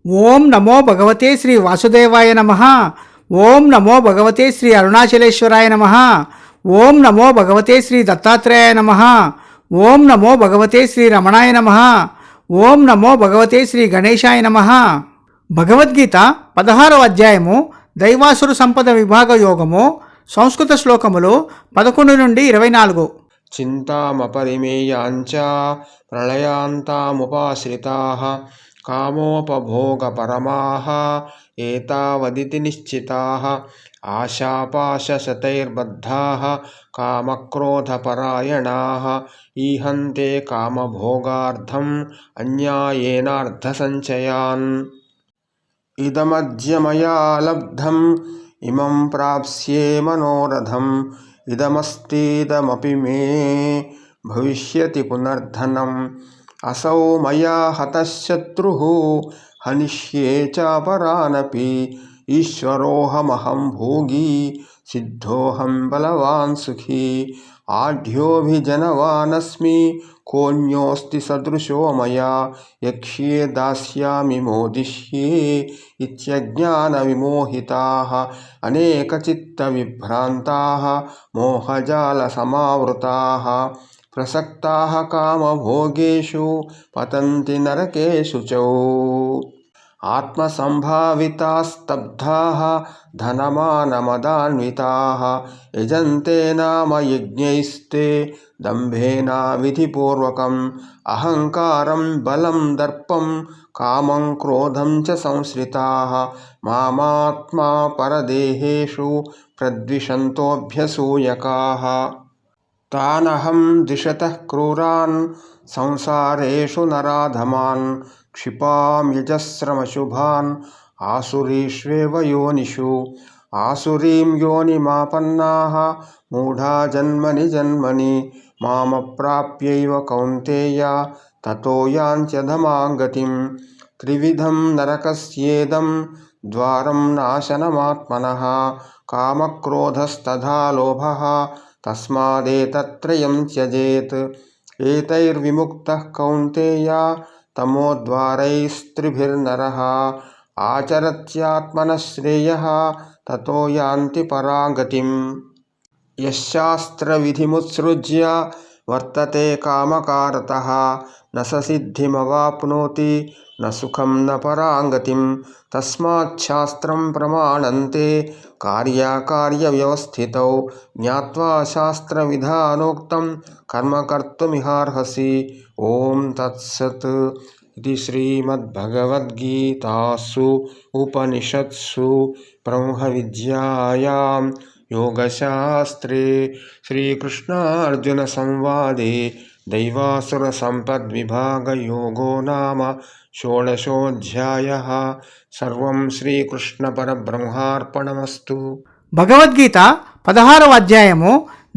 ఓం నమో భగవతే శ్రీ వాసుదేవాయ నమః. ఓం నమో భగవతే శ్రీ అరుణాచలేశ్వరాయ నమః. ఓం నమో భగవతే శ్రీ దత్తాత్రేయాయ నమః. ఓం నమో భగవతే శ్రీ రమణాయ నమః. ఓం నమో భగవతే శ్రీ గణేశాయ నమః. భగవద్గీత 16వ అధ్యాయము దైవాసుర సంపద విభాగ యోగము. సంస్కృత శ్లోకములు 11 నుండి 24. చింతామపరిమేయాంచ ప్రళయాంతాముపాశ్రితాః కామోపభోగపరమాః ఏతావదితి నిశ్చితాః ఆశాపాశశతైర్బద్ధాః కామక్రోధపరాయణాః ఈహంతే కామభోగార్థం అన్యాయేనార్థసంచయాన్. ఇదమద్య మయా లబ్ధం ఇమం ప్రాప్స్యే మనోరథం ఇదమస్తిదమపి మే భవిష్యతి పునర్ధనం అసౌ మయా హతశత్రుః హనిష్యే చాపరానపి ఈశ్వరోహమహం భోగి సిద్ధోహం బలవాన్ సుఖీ ఆఢ్యోభిజనవానస్మి కోన్యోస్తి సదృశో మయా యక్ష్యే దాస్యామి మోదిష్యే ఇత్యజ్ఞాన విమోహితాః అనేకచిత్త విభ్రాంతాః మోహజాల సమావృతాః ప్రసక్తాః కామభోగేషు పతంతి నరకేషు చ ఆత్మసంభావితాస్తబ్ధాః ధనమానమదాన్వితాః యజంతే నామ యజ్ఞైస్తే దంభేన విధిపూర్వకం అహంకారం బలం దర్పం కామం క్రోధం చ సంశ్రితాః మామాత్మా పరదేహేషు ప్రద్విషంతోభ్యసూయకాః తానహం దిశతః క్రూరాన్ సంసారేషు నరాధమాన్ క్షిపామ్యజస్రమశుభాన్ ఆసురీష్వేవ యోనిషు ఆసురీం యోనిమాపన్నాః మూఢా జన్మని జన్మని మామప్రాప్యైవ కౌంతేయ తతో యాంత్యధమాం గతిం త్రివిధం నరకస్యేదం ద్వారం నాశనమాత్మనః కామక్రోధస్తథా లోభః తస్మాదేతత్రయం త్యజేత్ ఏతైర్విముక్తః కౌంతేయ తమోద్వారైస్త్రిభిర్నరః ఆచరత్యాత్మనః శ్రేయః తతో యాంతి పరాగతిం. యశ్శాస్త్రవిధిముత్సృజ్య వర్తతే కామకారతః న స సిద్ధిమవాప్నోతి న సుఖం న పరాగతిం. తస్మాచ్ఛాస్త్రం ప్రమాణంతే కార్యాకార్యవ్యవస్థితౌ జ్ఞాత్వా శాస్త్రవిధానోక్తం కర్మ కర్తుమిహార్హసి. ఓం తత్సత్. ఇది శ్రీమద్భగవద్గీతాసు ఉపనిషత్సు బ్రహ్మవిద్యాయాం యోగశాస్త్రే శ్రీకృష్ణార్జున సంవాదే దైవాసుర సంపద్విభాగయోగో నామ షోడశోऽధ్యాయః. సర్వం శ్రీకృష్ణ పరబ్రహ్మార్పణమస్తు. భగవద్గీత 16వ అధ్యాయము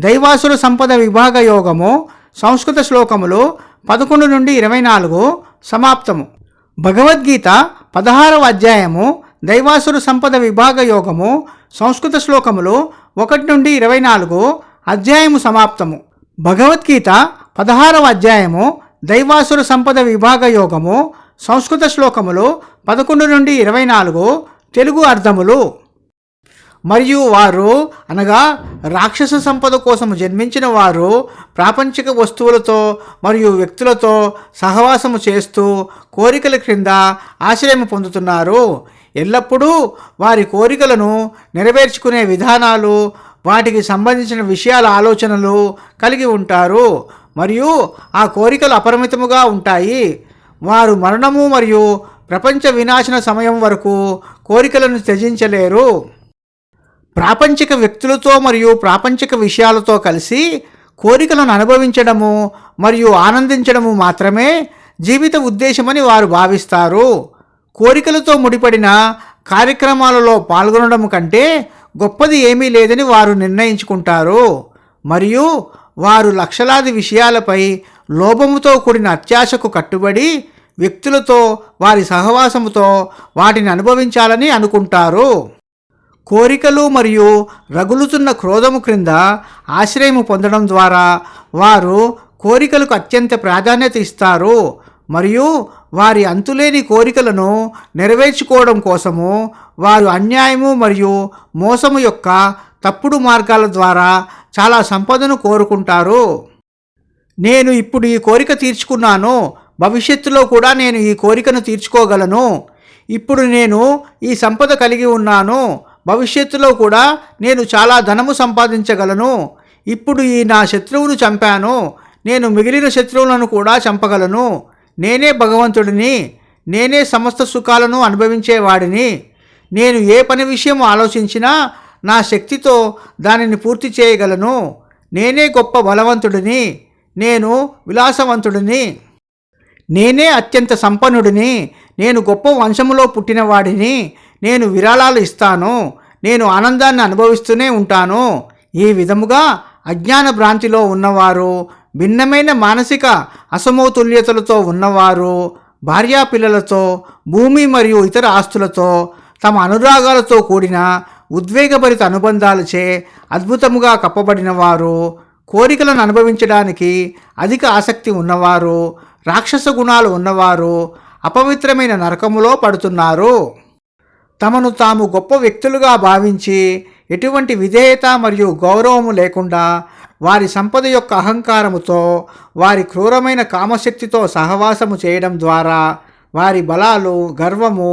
దైవాసుర సంపద విభాగ యోగము. సంస్కృత శ్లోకములు 11 నుండి 24 సమాప్తము. భగవద్గీత 16వ అధ్యాయము దైవాసుర సంపద విభాగ యోగము. సంస్కృత శ్లోకములు 1 నుండి 24 అధ్యాయము సమాప్తము. భగవద్గీత 16వ అధ్యాయము దైవాసుర సంపద విభాగ యోగము. సంస్కృత శ్లోకములు 11 నుండి 24 తెలుగు అర్థములు. మరియు వారు అనగా రాక్షస సంపద కోసం జన్మించిన వారు ప్రాపంచిక వస్తువులతో మరియు వ్యక్తులతో సహవాసము చేస్తూ కోరికల క్రింద ఆశ్రయం పొందుతున్నారు. ఎల్లప్పుడూ వారి కోరికలను నెరవేర్చుకునే విధానాలు, వాటికి సంబంధించిన విషయాల ఆలోచనలు కలిగి ఉంటారు మరియు ఆ కోరికలు అపరిమితముగా ఉంటాయి. వారు మరణము మరియు ప్రపంచ వినాశన సమయం వరకు కోరికలను త్యజించలేరు. ప్రాపంచిక వ్యక్తులతో మరియు ప్రాపంచిక విషయాలతో కలిసి కోరికలను అనుభవించడము మరియు ఆనందించడము మాత్రమే జీవిత ఉద్దేశమని వారు భావిస్తారు. కోరికలతో ముడిపడిన కార్యక్రమాలలో పాల్గొనడం కంటే గొప్పది ఏమీ లేదని వారు నిర్ణయించుకుంటారు మరియు వారు లక్షలాది విషయాలపై లోభముతో కూడిన అత్యాశకు కట్టుబడి వ్యక్తులతో వారి సహవాసముతో వాటిని అనుభవించాలని అనుకుంటారు. కోరికలు మరియు రగులుతున్న క్రోధము క్రింద ఆశ్రయము పొందడం ద్వారా వారు కోరికలకు అత్యంత ప్రాధాన్యత ఇస్తారు మరియు వారి అంతులేని కోరికలను నెరవేర్చుకోవడం కోసము వారు అన్యాయము మరియు మోసము యొక్క తప్పుడు మార్గాల ద్వారా చాలా సంపదను కోరుకుంటారు. నేను ఇప్పుడు ఈ కోరిక తీర్చుకున్నాను, భవిష్యత్తులో కూడా నేను ఈ కోరికను తీర్చుకోగలను. ఇప్పుడు నేను ఈ సంపద కలిగి ఉన్నాను, భవిష్యత్తులో కూడా నేను చాలా ధనము సంపాదించగలను. ఇప్పుడు ఈ నా శత్రువును చంపాను, నేను మిగిలిన శత్రువులను కూడా చంపగలను. నేనే భగవంతుడిని, నేనే సమస్త సుఖాలను అనుభవించేవాడిని. నేను ఏ పని విషయం ఆలోచించినా నా శక్తితో దానిని పూర్తి చేయగలను. నేనే గొప్ప బలవంతుడిని, నేను విలాసవంతుడిని, నేనే అత్యంత సంపన్నుడిని, నేను గొప్ప వంశములో పుట్టినవాడిని. నేను విరాళాలు ఇస్తాను, నేను ఆనందాన్ని అనుభవిస్తూనే ఉంటాను. ఈ విధముగా అజ్ఞాన భ్రాంతిలో ఉన్నవారు, భిన్నమైన మానసిక అసమతుల్యతలతో ఉన్నవారు, భార్యాపిల్లలతో, భూమి మరియు ఇతర ఆస్తులతో, తమ అనురాగాలతో కూడిన ఉద్వేగభరిత అనుబంధాలచే అద్భుతముగా కప్పబడిన వారు, కోరికలను అనుభవించడానికి అధిక ఆసక్తి ఉన్నవారు, రాక్షస గుణాలు ఉన్నవారు అపవిత్రమైన నరకములో పడుతున్నారు. తమను తాము గొప్ప వ్యక్తులుగా భావించి ఎటువంటి విధేయత మరియు గౌరవము లేకుండా వారి సంపద యొక్క అహంకారముతో, వారి క్రూరమైన కామశక్తితో సహవాసము చేయడం ద్వారా వారి బలాలు, గర్వము,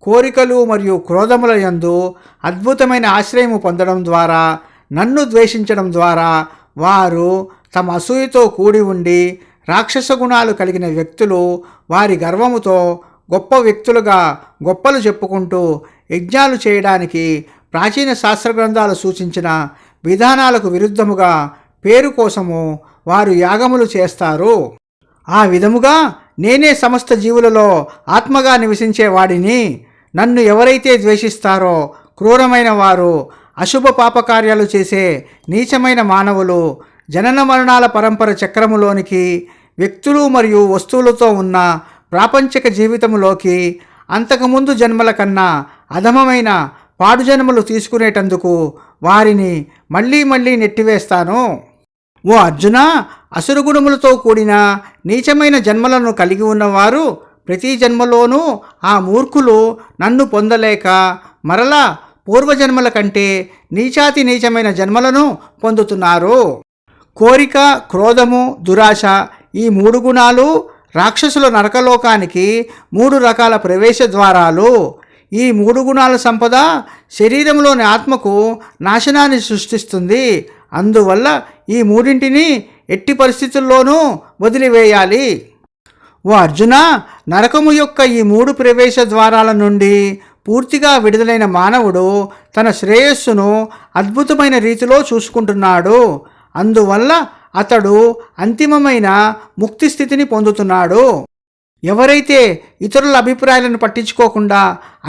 కోరికలు మరియు క్రోధముల యందు అద్భుతమైన ఆశ్రయము పొందడం ద్వారా, నన్ను ద్వేషించడం ద్వారా వారు తమ అసూయతో కూడి ఉండి రాక్షస గుణాలు కలిగిన వ్యక్తులు వారి గర్వముతో గొప్ప వ్యక్తులుగా గొప్పలు చెప్పుకుంటూ యజ్ఞాలు చేయడానికి ప్రాచీన శాస్త్ర గ్రంథాలు సూచించిన విధానాలకు విరుద్ధముగా పేరు కోసము వారు యాగములు చేస్తారు. ఆ విధముగా నేనే సమస్త జీవులలో ఆత్మగా నివసించేవాడిని. నన్ను ఎవరైతే ద్వేషిస్తారో క్రూరమైన వారు, అశుభ పాపకార్యాలు చేసే నీచమైన మానవులు జనన మరణాల పరంపర చక్రములోనికి, వ్యక్తులు మరియు వస్తువులతో ఉన్న ప్రాపంచిక జీవితములోకి అంతకుముందు జన్మల కన్నా అధమమైన పాడు జన్మలు తీసుకునేటందుకు వారిని మళ్ళీ మళ్ళీ నెట్టివేస్తాను. ఓ అర్జున, అసురుగుణములతో కూడిన నీచమైన జన్మలను కలిగి ఉన్నవారు ప్రతి జన్మలోనూ ఆ మూర్ఖులు నన్ను పొందలేక మరలా పూర్వజన్మల కంటే నీచాతి నీచమైన జన్మలను పొందుతున్నారు. కోరిక, క్రోధము, దురాశ ఈ 3 గుణాలు రాక్షసుల నరకలోకానికి 3 రకాల ప్రవేశ ద్వారాలు. ఈ 3 గుణాల సంపద శరీరంలోని ఆత్మకు నాశనాన్ని సృష్టిస్తుంది. అందువల్ల ఈ మూడింటిని ఎట్టి పరిస్థితుల్లోనూ వదిలివేయాలి. ఓ అర్జున, నరకము యొక్క ఈ 3 ప్రవేశ ద్వారాల నుండి పూర్తిగా విడుదలైన మానవుడు తన శ్రేయస్సును అద్భుతమైన రీతిలో చూసుకుంటున్నాడు. అందువల్ల అతడు అంతిమమైన ముక్తి స్థితిని పొందుతున్నాడు. ఎవరైతే ఇతరుల అభిప్రాయాలను పట్టించుకోకుండా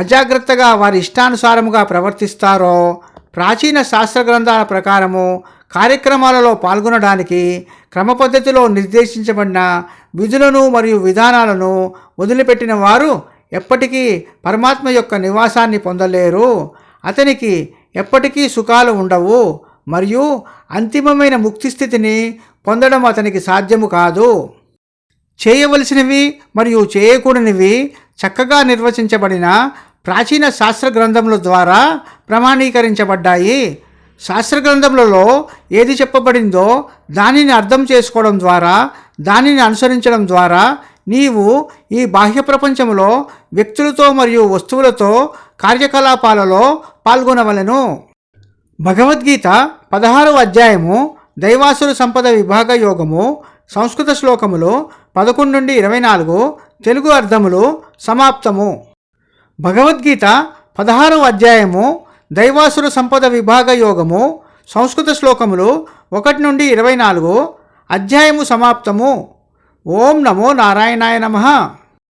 అజాగ్రత్తగా వారి ఇష్టానుసారముగా ప్రవర్తిస్తారో, ప్రాచీన శాస్త్ర గ్రంథాల ప్రకారము కార్యక్రమాలలో పాల్గొనడానికి క్రమపద్ధతిలో నిర్దేశించబడిన విధులను మరియు విధానాలను వదిలిపెట్టిన వారు ఎప్పటికీ పరమాత్మ యొక్క నివాసాన్ని పొందలేరు. అతనికి ఎప్పటికీ సుఖాలు ఉండవు మరియు అంతిమమైన ముక్తి స్థితిని పొందడం అతనికి సాధ్యము కాదు. చేయవలసినవి మరియు చేయకూడనివి చక్కగా నిర్వచించబడిన ప్రాచీన శాస్త్ర గ్రంథముల ద్వారా ప్రమాణీకరించబడ్డాయి. శాస్త్ర గ్రంథములలో ఏది చెప్పబడిందో దానిని అర్థం చేసుకోవడం ద్వారా, దానిని అనుసరించడం ద్వారా నీవు ఈ బాహ్య ప్రపంచంలో వ్యక్తులతో మరియు వస్తువులతో కార్యకలాపాలలో పాల్గొనవలెను. భగవద్గీత 16వ అధ్యాయము దైవాసుర సంపద విభాగ యోగము సంస్కృత శ్లోకములు 11 నుండి 24, తెలుగు అర్థములు సమాప్తము. భగవద్గీత 16వ అధ్యాయము దైవాసుర సంపద విభాగ యోగము సంస్కృత శ్లోకములు 1 నుండి 24, అధ్యాయము సమాప్తము. ఓం నమో నారాయణాయ నమః.